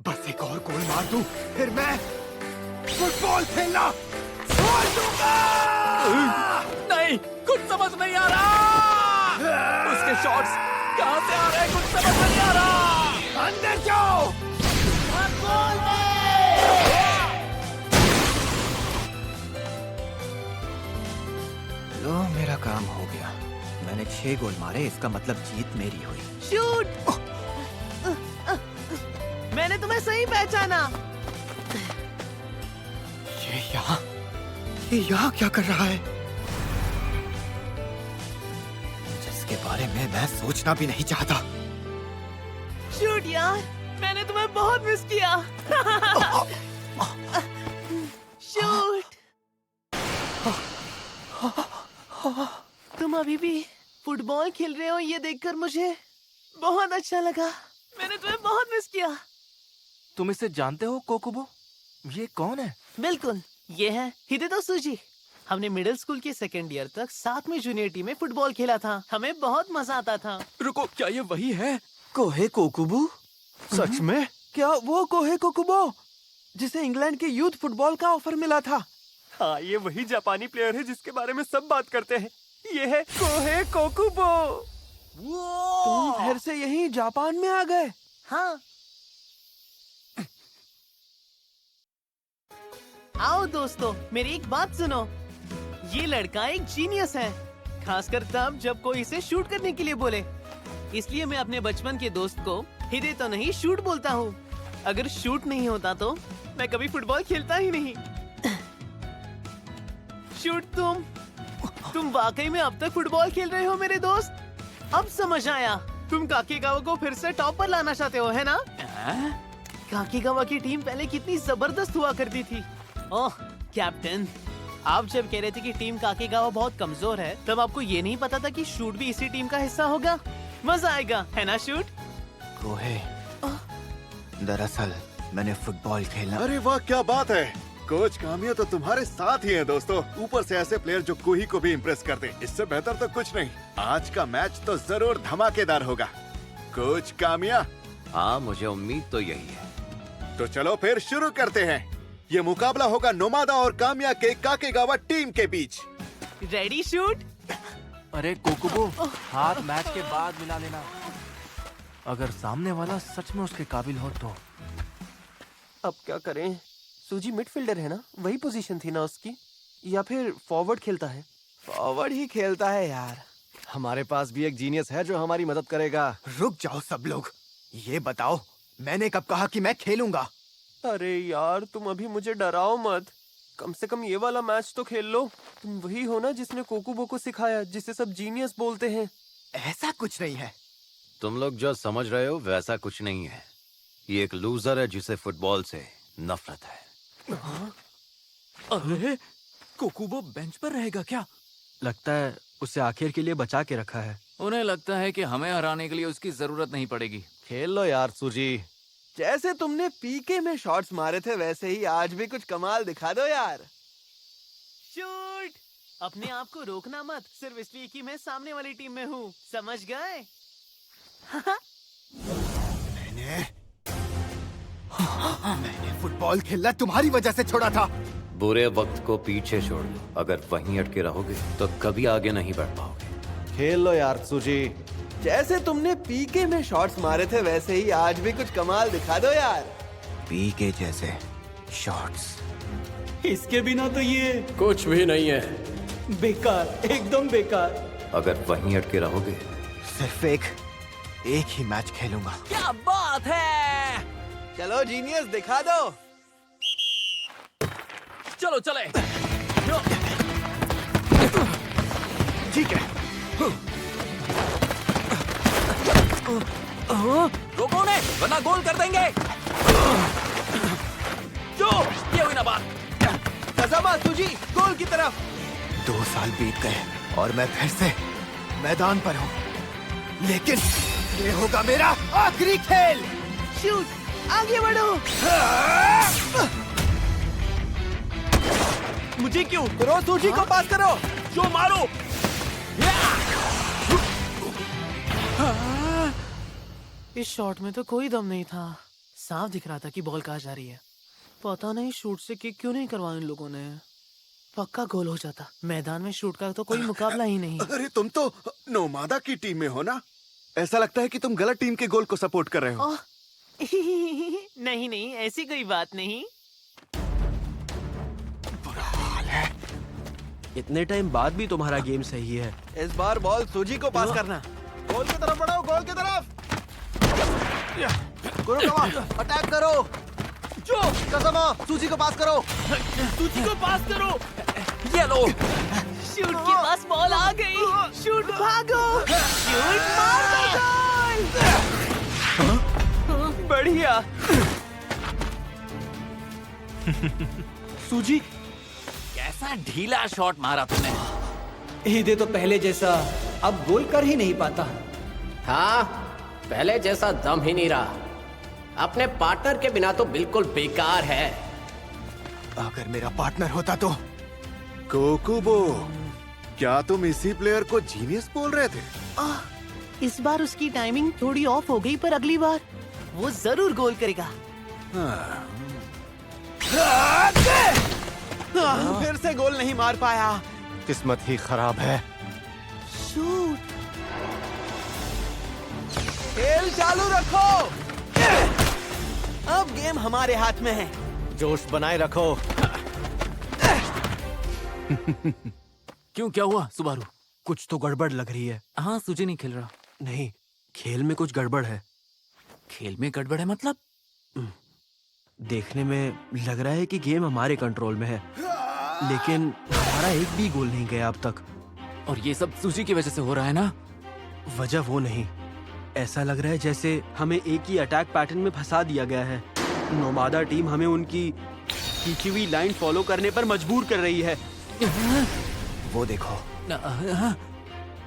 बस एक और गोल मार दूं, फिर मैं फुटबॉल खेलना छोड़ दूंगा। नहीं, कुछ समझ नहीं आ रहा। उसके शॉट्स कहां से आ रहे हैं, कुछ समझ नहीं आ रहा। अंदर जाओ। लो, मेरा काम हो गया। मैंने 6 गोल मारे, इसका मतलब जीत मेरी हुई। शूट! मैंने तुम्हें सही पहचाना। ये यहाँ क्या कर रहा है? जिसके बारे में मैं सोचना भी नहीं चाहता। शूट यार, मैंने तुम्हें बहुत मिस किया। शूट! तुम अभी भी फुटबॉल खेल रहे हो, ये देखकर मुझे बहुत अच्छा लगा। मैंने तुम्हें बहुत मिस किया। तुम इसे जानते हो कोकुबो? ये कौन है? बिल्कुल, ये है हिदेतो सुजी। हमने मिडिल स्कूल के सेकेंड ईयर तक साथ में जूनियर टीम में फुटबॉल खेला था। हमें बहुत मजा आता था। रुको, क्या ये वही है? कोहे कोकुबो? सच में? क्या वो कोहे कोकुबो जिसे इंग्लैंड के यूथ फुटबॉल का ऑफर मिला था? हाँ, ये वही जापानी प्लेयर है जिसके बारे में सब बात करते हैं। ये है कोहे कोकुबो। तुम फिर से यहीं जापान में आ गए? हाँ। आओ दोस्तों, मेरी एक बात सुनो। ये लड़का एक जीनियस है, खासकर तब जब कोई इसे शूट करने के लिए बोले। इसलिए मैं अपने बचपन के दोस्त को हिदेतो नहीं शूट बोलता हूँ। अगर शूट नहीं होता तो मैं कभी फुटबॉल खेलता ही नहीं। शूट, तुम वाकई में अब तक फुटबॉल खेल रहे हो मेरे दोस्त। अब समझ आया, तुम काकीगावा को फिर से टॉप पर लाना चाहते हो, है ना? काकीगावा की टीम पहले कितनी जबरदस्त हुआ करती थी। ओह कैप्टन, आप जब कह रहे थे कि टीम काकीगावा बहुत कमजोर है, तब आपको ये नहीं पता था कि शूट भी इसी टीम का हिस्सा होगा। मजा आएगा, है ना शूट? कोहे, दरअसल मैंने फुटबॉल खेलना। अरे वाह, क्या बात है। कोच कामिया तो तुम्हारे साथ ही है दोस्तों। ऊपर से ऐसे प्लेयर जो कोही को भी इम्प्रेस कर दे, इससे बेहतर तो कुछ नहीं। आज का मैच तो जरूर धमाकेदार होगा। कोच कामिया। हाँ, मुझे उम्मीद तो यही है। तो चलो फिर शुरू करते हैं। ये मुकाबला होगा नोमादा और कामिया के काकेगावा टीम के बीच। Ready shoot? अरे कोकुबो, हाथ मैच के बाद मिला लेना। अगर सामने वाला सच में उसके काबिल हो तो। अब क्या करें? सूजी मिडफील्डर है ना, वही पोजीशन थी ना उसकी। या फिर फॉरवर्ड खेलता है? फॉरवर्ड ही खेलता है यार। हमारे पास भी एक जीनियस है जो हमारी मदद करेगा। रुक जाओ सब लोग, ये बताओ मैंने कब कहा कि मैं खेलूंगा? अरे यार, तुम अभी मुझे डराओ मत। कम से कम ये वाला मैच तो खेल लो। तुम वही हो ना जिसने कोकुबो को सिखाया, जिसे सब जीनियस बोलते हैं। ऐसा कुछ नहीं है। तुम लोग जो समझ रहे हो वैसा कुछ नहीं है। ये एक लूजर है जिसे फुटबॉल से नफरत है। अरे कोकुबो बेंच पर रहेगा क्या? लगता है उसे आखिर के लिए बचा के रखा है। उन्हें लगता है कि हमें हराने के लिए उसकी जरूरत नहीं पड़ेगी। खेल लो यार सूजी। जैसे तुमने पीके में शॉट्स मारे थे वैसे ही आज भी कुछ कमाल दिखा दो यार। शूट! अपने आप को रोकना मत, सिर्फ इसलिए कि मैं सामने वाली टीम में हूँ। समझ गए? मैंने फुटबॉल खेलना तुम्हारी वजह से छोड़ा था। बुरे वक्त को पीछे छोड़ दो। अगर वहीं अटके रहोगे तो कभी आगे नहीं बढ़ पाओगे। खेल लो यार सूजी। जैसे तुमने पीके में शॉट्स मारे थे वैसे ही आज भी कुछ कमाल दिखा दो यार। पीके जैसे शॉट्स? इसके बिना तो ये कुछ भी नहीं है। बेकार, एकदम बेकार। अगर वहीं अटके रहोगे सिर्फ एक ही मैच खेलूंगा। क्या बात है! चलो जीनियस, दिखा दो। चलो चले। ठीक है। रोको उन्हें, वरना गोल कर देंगे। जो ये हुई ना बात। कज़ामा सूजी, गोल की तरफ। 2 साल बीत गए और मैं फिर से मैदान पर हूँ, लेकिन ये होगा मेरा आखिरी खेल। शूट, आगे बढ़ो। मुझे क्यों? करो सूजी को पास करो। जो मारो। इस शॉट में तो कोई दम नहीं था। साफ दिख रहा था कि बॉल कहाँ जा रही है। पता नहीं शूट से किक क्यों नहीं करवाया इन लोगों ने। पक्का गोल हो जाता। मैदान में शूट का तो कोई मुकाबला ही नहीं। अरे तुम तो नोमादा की टीम में हो ना? ऐसा लगता है कि तुम गलत टीम के गोल को सपोर्ट कर रहे हो। नहीं नहीं, ऐसी कोई बात नहीं। इतने टाइम बाद भी तुम्हारा गेम सही है। इस बार बॉल सूजी को पास करना। गोल की तरफ बढ़ो, गोल की तरफ। कुरुकावा, अटैक करो। जो कज़मा, सूजी को पास करो। सूची को पास करो। ये लो। शूट के पास बॉल आ गई। शूट भागो। शूट मार दो गोल। बढ़िया। सूजी, कैसा ढीला शॉट मारा तुमने। ईदे तो पहले जैसा अब गोल कर ही नहीं पाता। हाँ, पहले जैसा दम ही नहीं रहा। अपने पार्टनर के बिना तो बिल्कुल बेकार है। अगर मेरा पार्टनर होता तो। कोकुबो, क्या तुम इसी प्लेयर को जीनियस बोल रहे थे? इस बार उसकी टाइमिंग थोड़ी ऑफ हो गई, पर अगली बार वो जरूर गोल करेगा। फिर से गोल नहीं मार पाया। किस्मत ही खराब है। शूट। खेल चालू रखो। अब गेम हमारे हाथ में है। जोश बनाए रखो। क्यों, क्या हुआ सुबारू? कुछ तो गड़बड़ लग रही है। हाँ, सूजी नहीं खेल रहा। नहीं, खेल में कुछ गड़बड़ है। खेल में गड़बड़ है मतलब? देखने में लग रहा है कि गेम हमारे कंट्रोल में है, लेकिन हमारा एक भी गोल नहीं गया अब तक। और ये सब सूजी की वजह से हो रहा है ना? वजह वो नहीं, ऐसा लग रहा है जैसे हमें एक ही अटैक पैटर्न में फंसा दिया गया है। नोमादा टीम हमें उनकी खींची हुई लाइन फॉलो करने पर मजबूर कर रही है। वो देखो,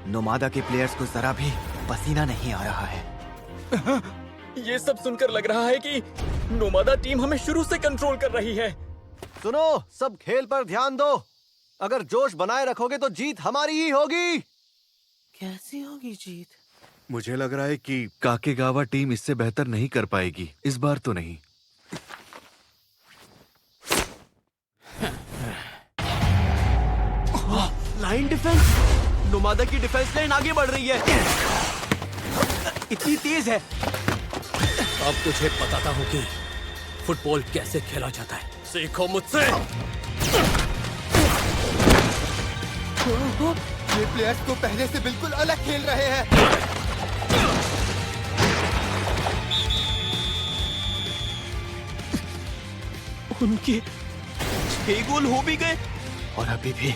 नोमादा के प्लेयर्स को जरा भी पसीना नहीं आ रहा है। ये सब सुनकर लग रहा है कि नोमादा टीम हमें शुरू से कंट्रोल कर रही है। सुनो, सब खेल पर ध्यान दो। अगर जोश बनाए रखोगे तो जीत हमारी ही होगी। कैसी होगी जीत? मुझे लग रहा है कि काकेगावा टीम इससे बेहतर नहीं कर पाएगी। इस बार तो नहीं। Line defence. नोमादा की डिफेंस लाइन आगे बढ़ रही है। इतनी तेज है। अब तुझे बताता हूँ कि फुटबॉल कैसे खेला जाता है। सीखो मुझसे। ये प्लेयर्स तो पहले से बिल्कुल अलग खेल रहे हैं। उनके 6 गोल हो भी गए और अभी भी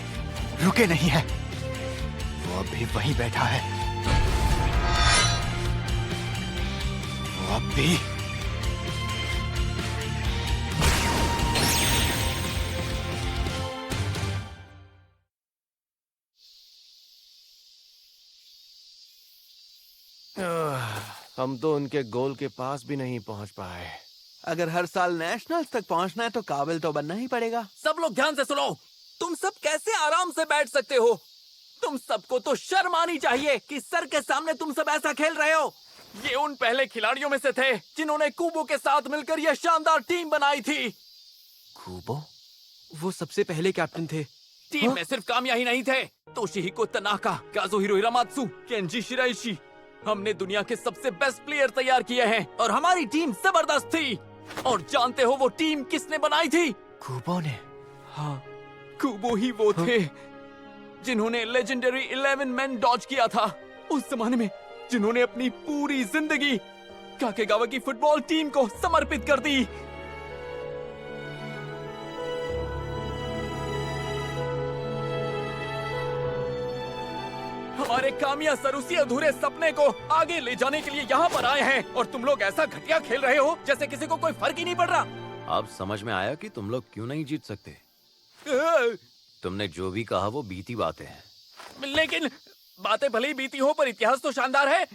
रुके नहीं है। वो अब भी वहीं बैठा है। वो अब भी हम तो उनके गोल के पास भी नहीं पहुंच पाए। अगर हर साल नेशनल्स तक पहुंचना है तो काबिल तो बनना ही पड़ेगा। सब लोग ध्यान से सुनो। तुम सब कैसे आराम से बैठ सकते हो? तुम सबको तो शर्म आनी चाहिए कि सर के सामने तुम सब ऐसा खेल रहे हो। ये उन पहले खिलाड़ियों में से थे जिन्होंने कुबो के साथ मिलकर यह शानदार टीम बनाई थी। कुबो? वो सबसे पहले कैप्टन थे। टीम में सिर्फ कामिया ही नहीं थे। तोशिहिको तनाका, काजुहिरो हिरामात्सु, केंजी शिराइशी। हमने दुनिया के सबसे बेस्ट प्लेयर तैयार किए हैं और हमारी टीम जबरदस्त थी। और जानते हो वो टीम किसने बनाई थी? कुबो ने। हाँ, कुबो ही वो थे जिन्होंने लेजेंडरी 11 मैन डॉज किया था। उस जमाने में जिन्होंने अपनी पूरी जिंदगी काकेगावा की फुटबॉल टीम को समर्पित कर दी। हमारे कामिया सर उसी अधूरे सपने को आगे ले जाने के लिए यहाँ पर आए हैं और तुम लोग ऐसा घटिया खेल रहे हो जैसे किसी को कोई फर्क ही नहीं पड़ रहा। अब समझ में आया कि तुम लोग क्यों नहीं जीत सकते। तुमने जो भी कहा वो बीती बातें हैं। लेकिन बातें भले ही बीती हो पर इतिहास तो शानदार है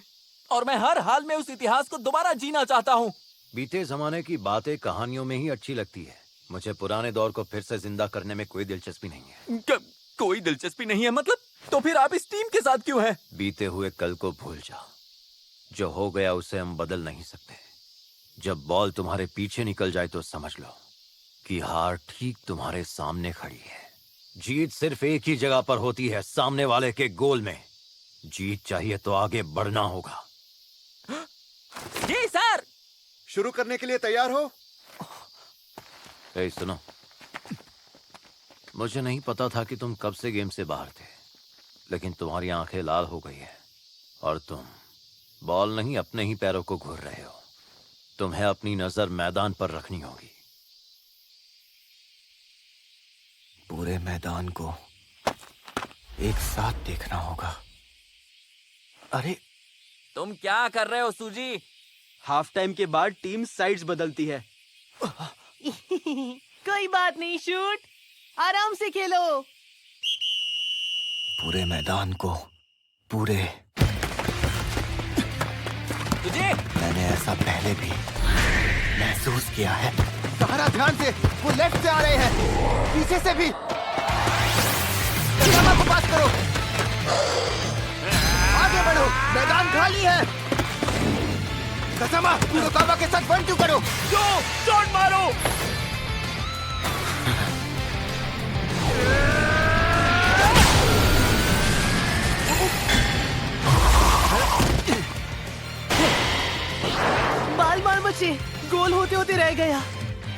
और मैं हर हाल में उस इतिहास को दोबारा जीना चाहता हूँ। बीते जमाने की बातें कहानियों में ही अच्छी लगती है। मुझे पुराने दौर को फिर से जिंदा करने में कोई दिलचस्पी नहीं है। कोई दिलचस्पी नहीं है मतलब? तो फिर आप इस टीम के साथ क्यों हैं? बीते हुए कल को भूल जाओ। जो हो गया उसे हम बदल नहीं सकते। जब बॉल तुम्हारे पीछे निकल जाए तो समझ लो कि हार ठीक तुम्हारे सामने खड़ी है। जीत सिर्फ एक ही जगह पर होती है, सामने वाले के गोल में। जीत चाहिए तो आगे बढ़ना होगा। जी सर। शुरू करने के लिए तैयार हो? ए, सुनो, मुझे नहीं पता था कि तुम कब से गेम से बाहर थे, लेकिन तुम्हारी आंखें लाल हो गई है और तुम बॉल नहीं अपने ही पैरों को घूर रहे हो। तुम्हें अपनी नजर मैदान पर रखनी होगी। पूरे मैदान को एक साथ देखना होगा। अरे, तुम क्या कर रहे हो सूजी? हाफ टाइम के बाद टीम साइड्स बदलती है। कोई बात नहीं शूट, आराम से खेलो। पूरे मैदान को पूरे। तुझे मैंने ऐसा पहले भी महसूस किया है। सहारा ध्यान से, वो लेफ्ट से आ रहे हैं, पीछे से भी। कसामा को पास करो, आगे बढ़ो, मैदान खाली है। कसामा, कुरोकावा के साथ 1-2 करो। जो शॉट मारो। बाल बाल बचे, गोल होते होते रह गया।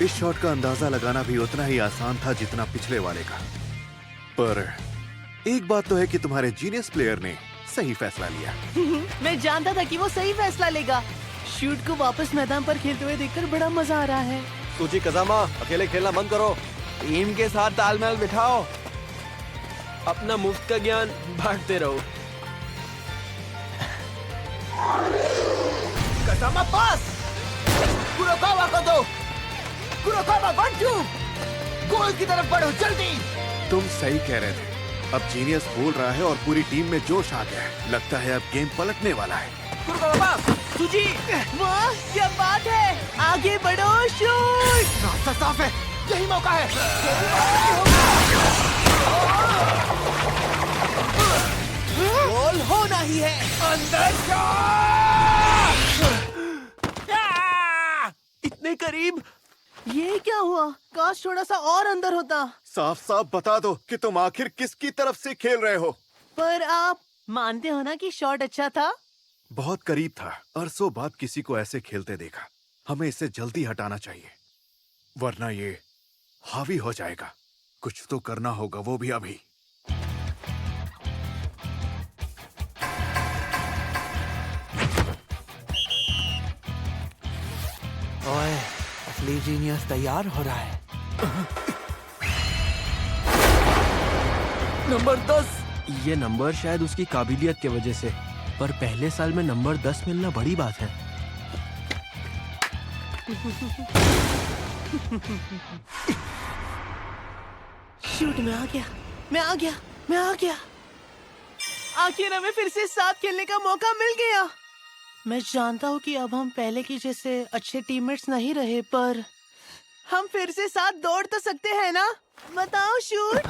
इस शॉट का अंदाजा लगाना भी उतना ही आसान था जितना पिछले वाले का। पर एक बात तो है कि तुम्हारे जीनियस प्लेयर ने सही फैसला लिया। मैं जानता था कि वो सही फैसला लेगा। शूट को वापस मैदान पर खेलते हुए देखकर बड़ा मजा आ रहा है। सूची कसामा, अकेले खेलना बंद करो। टीम के साथ तालमेल बिठाओ। अपना मुफ्त का ज्ञान बांटते रहो। कसामा पास, कुरोकावा को दो। कुरोकावा 1-2, गोल की तरफ बढ़ो जल्दी। तुम सही कह रहे थे। अब जीनियस बोल रहा है और पूरी टीम में जोश आ गया है। लगता है अब गेम पलटने वाला है। तुझी, वाह क्या बात है। आगे बढ़ो शूट। रास्ता साफ है, यही मौका है। गोल होना ही है। अंदर इतने करीब। ये क्या हुआ? काश थोड़ा सा और अंदर होता। साफ साफ बता दो कि तुम आखिर किसकी तरफ से खेल रहे हो। पर आप मानते हो ना कि शॉट अच्छा था? बहुत करीब था। अरसों बाद किसी को ऐसे खेलते देखा। हमें इसे जल्दी हटाना चाहिए, वरना ये हावी हो जाएगा। कुछ तो करना होगा, वो भी अभी। ओए, असली जीनियस तैयार हो रहा है। नंबर 10। ये नंबर शायद उसकी काबिलियत की वजह से, पर पहले साल में नंबर 10 मिलना बड़ी बात है। शूट में आ गया, मैं आ गया, मैं आ गया। आखिर हमें फिर से साथ खेलने का मौका मिल गया। मैं जानता हूँ कि अब हम पहले की जैसे अच्छे टीममेट्स नहीं रहे, पर हम फिर से साथ दौड़ तो सकते हैं ना? बताओ शूट।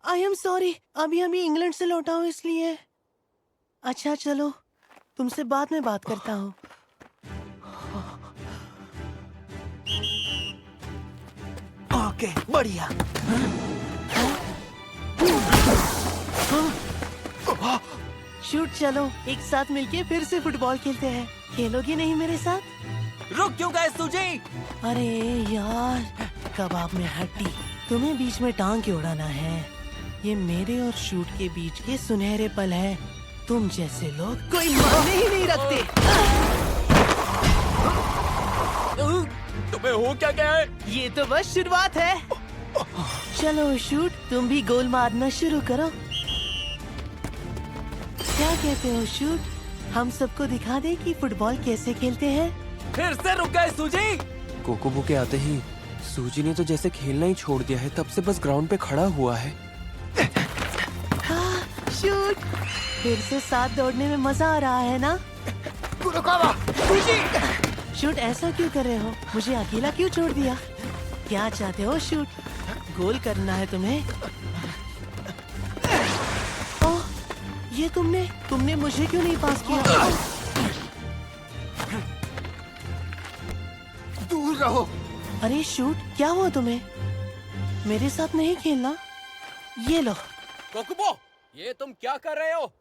आई एम सॉरी, अभी इंग्लैंड से लौटा हूँ इसलिए। अच्छा चलो, तुमसे बाद में बात करता हूँ। ओके, बढ़िया। शूट, चलो एक साथ मिलके फिर से फुटबॉल खेलते हैं। खेलोगी नहीं मेरे साथ? रुक क्यों गए सूजी? अरे यार, कबाब में हड्डी, तुम्हें बीच में टांग के उड़ाना है। ये मेरे और शूट के बीच के सुनहरे पल है। तुम जैसे लोग कोई मायने ही नहीं रखते। तुम्हें हो क्या गया है? ये तो बस शुरुआत है। चलो शूट, तुम भी गोल मारना शुरू करो। क्या कहते हो शूट? हम सबको दिखा दे कि फुटबॉल कैसे खेलते हैं। फिर से रुक गए सूजी? कोकोबो के आते ही सूजी ने तो जैसे खेलना ही छोड़ दिया है। तब से बस ग्राउंड पे खड़ा हुआ है। शूट, फिर से साथ दौड़ने में मजा आ रहा है ना? कुरोकावा, शूट, ऐसा क्यों कर रहे हो? मुझे अकेला क्यों छोड़ दिया? क्या चाहते हो शूट? गोल करना है तुम्हें? ओह, ये तुमने मुझे क्यों नहीं पास किया? दूर रहो। अरे शूट, क्या हुआ तुम्हें? मेरे साथ नहीं खेलना। ये लो। कोकुबो, ये तुम क्या कर रहे हो?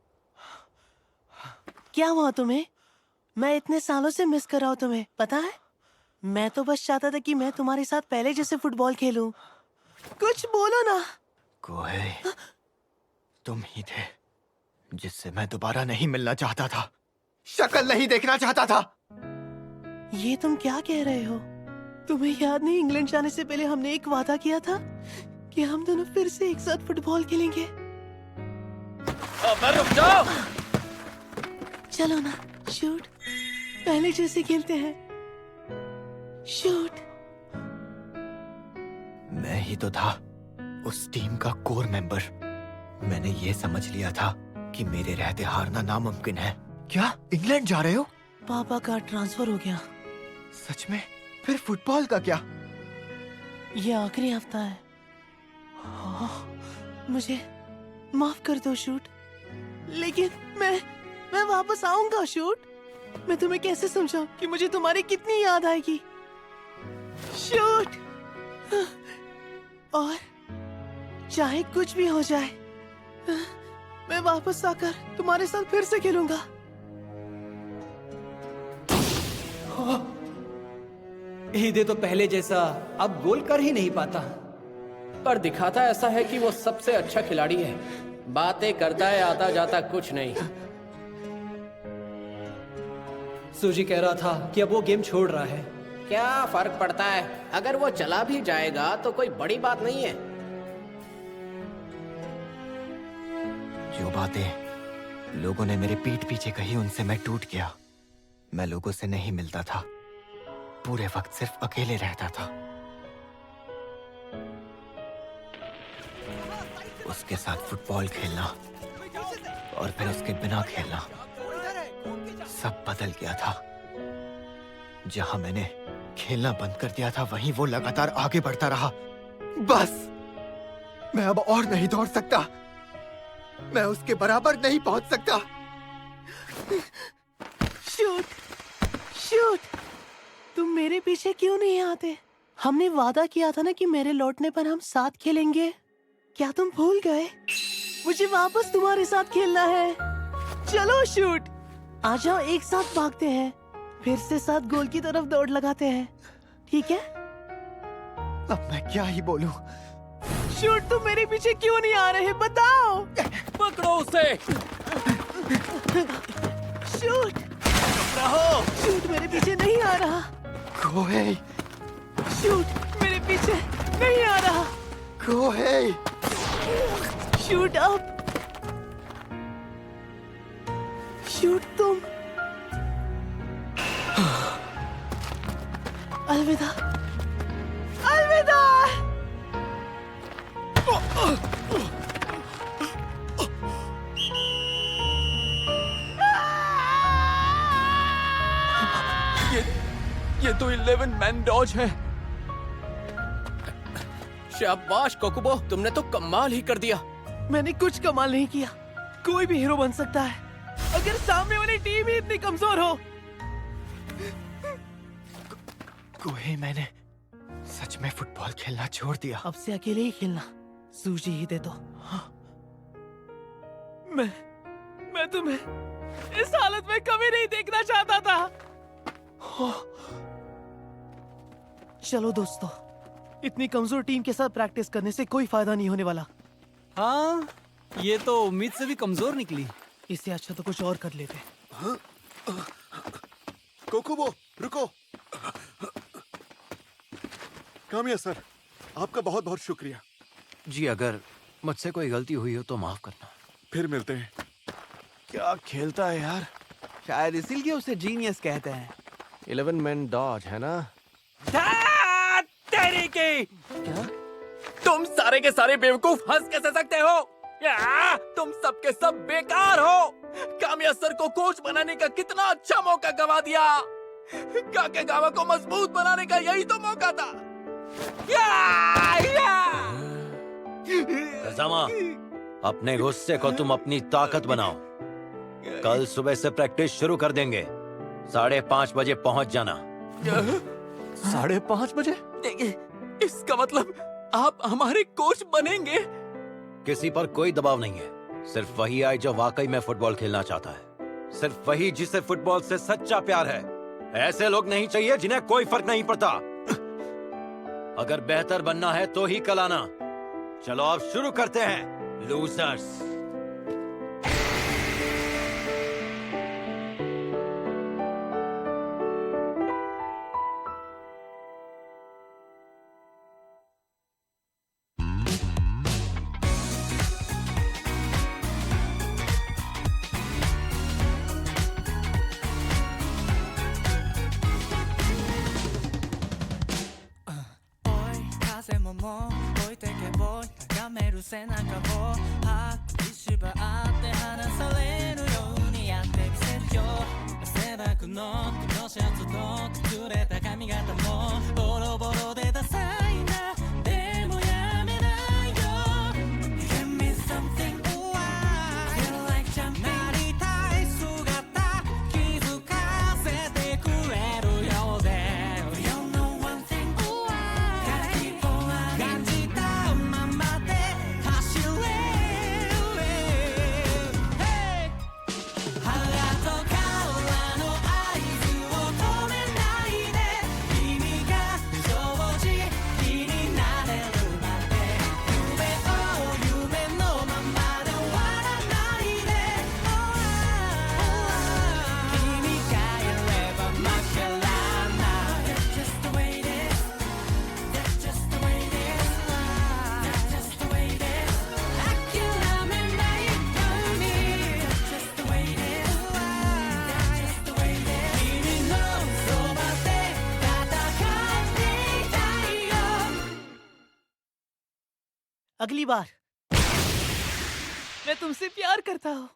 क्या हुआ तुम्हें? मैं इतने सालों से मिस कर रहा हूँ तुम्हें, पता है? मैं तो बस चाहता था कि मैं तुम्हारे साथ पहले जैसे फुटबॉल खेलूं। कुछ बोलो ना। कोहे, तुम ही थे जिससे मैं दोबारा नहीं मिलना चाहता था, शक्ल नहीं देखना चाहता था। ये तुम क्या कह रहे हो? तुम्हें याद नहीं, इंग्लैंड जाने से पहले हमने एक वादा किया था कि हम दोनों फिर से एक साथ फुटबॉल खेलेंगे। अबे रुक जाओ। चलो ना शूट, पहले जैसे खेलते हैं। शूट। मैं ही तो था उस टीम का कोर मेंबर। मैंने ये समझ लिया था कि मेरे रहते हारना नामुमकिन है। क्या इंग्लैंड जा रहे हो? पापा का ट्रांसफर हो गया। सच में? फिर फुटबॉल का क्या? ये आखिरी हफ्ता है। मुझे माफ कर दो शूट, लेकिन मैं वापस आऊंगा शूट। मैं तुम्हें कैसे समझाऊं कि मुझे तुम्हारी कितनी याद आएगी शूट। और चाहे कुछ भी हो जाए, मैं वापस आकर तुम्हारे साथ फिर से खेलूंगा। ईदे तो पहले जैसा अब गोल कर ही नहीं पाता। पर दिखाता ऐसा है कि वो सबसे अच्छा खिलाड़ी है। बातें करता है, आता जाता कुछ नहीं। सूजी कह रहा था कि अब वो गेम छोड़ रहा है। क्या फर्क पड़ता है? अगर वो चला भी जाएगा तो कोई बड़ी बात नहीं है। जो बातें लोगों ने मेरे पीठ पीछे कही, उनसे मैं टूट गया। मैं लोगों से नहीं मिलता था, पूरे वक्त सिर्फ अकेले रहता था। उसके साथ फुटबॉल खेलना और फिर उसके बिना खेलना, सब बदल गया था। जहां मैंने खेलना बंद कर दिया था, वहीं वो लगातार आगे बढ़ता रहा। बस, मैं अब और नहीं दौड़ सकता। मैं उसके बराबर नहीं पहुंच सकता। शूट, शूट, तुम मेरे पीछे क्यों नहीं आते? हमने वादा किया था ना कि मेरे लौटने पर हम साथ खेलेंगे। क्या तुम भूल गए? मुझे वापस तुम्हारे साथ खेलना है। चलो शूट, आ जाओ, एक साथ भागते हैं, फिर से साथ गोल की तरफ दौड़ लगाते हैं, ठीक है? अब मैं क्या ही बोलूं? शूट, तुम मेरे पीछे क्यों नहीं आ रहे? बताओ। पकड़ो उसे। शूट, रहो। शूट मेरे पीछे नहीं आ रहा। कोहे, शूट मेरे पीछे नहीं आ रहा। कोहे, शूट अप। शूट तुम। अलविदा, अलविदा। ये तो 11 मैन डॉज है। शाबाश कोकुबो, तुमने तो कमाल ही कर दिया। मैंने कुछ कमाल नहीं किया। कोई भी हीरो बन सकता है अगर सामने वाली टीम ही इतनी कमजोर हो। कोहे, मैंने सच में फुटबॉल खेलना छोड़ दिया। अब से अकेले ही खेलना। सूजी ही दे दो। मैं तुम्हें इस हालत में कभी नहीं देखना चाहता था। चलो दोस्तों, इतनी कमजोर टीम के साथ प्रैक्टिस करने से कोई फायदा नहीं होने वाला। हाँ, ये तो उम्मीद से भी कमजोर निकली। इससे अच्छा तो कुछ और कर लेते। कोकुबो, रुको। कामिया सर, आपका बहुत बहुत शुक्रिया। जी, अगर मुझसे कोई गलती हुई हो तो माफ करना। फिर मिलते हैं। क्या खेलता है यार, शायद इसीलिए उसे जीनियस कहते हैं। 11 मैन डॉज है ना? तेरी की। क्या? तुम सारे के सारे बेवकूफ हंस कैसे सकते हो? तुम सब के सब बेकार हो। कामिया सर को कोच बनाने का कितना अच्छा मौका गवा दिया। काकेगावा को मजबूत बनाने का यही तो मौका था। कज़ामा, अपने गुस्से को तुम अपनी ताकत बनाओ। कल सुबह से प्रैक्टिस शुरू कर देंगे। 5:30 बजे पहुंच जाना। 5:30 बजे? इसका मतलब आप हमारे कोच बनेंगे? किसी पर कोई दबाव नहीं है। सिर्फ वही आए जो वाकई में फुटबॉल खेलना चाहता है। सिर्फ वही जिसे फुटबॉल से सच्चा प्यार है। ऐसे लोग नहीं चाहिए जिन्हें कोई फर्क नहीं पड़ता। अगर बेहतर बनना है तो ही कल आना। चलो अब शुरू करते हैं, लूजर्स। अगली बार मैं तुमसे प्यार करता हूँ।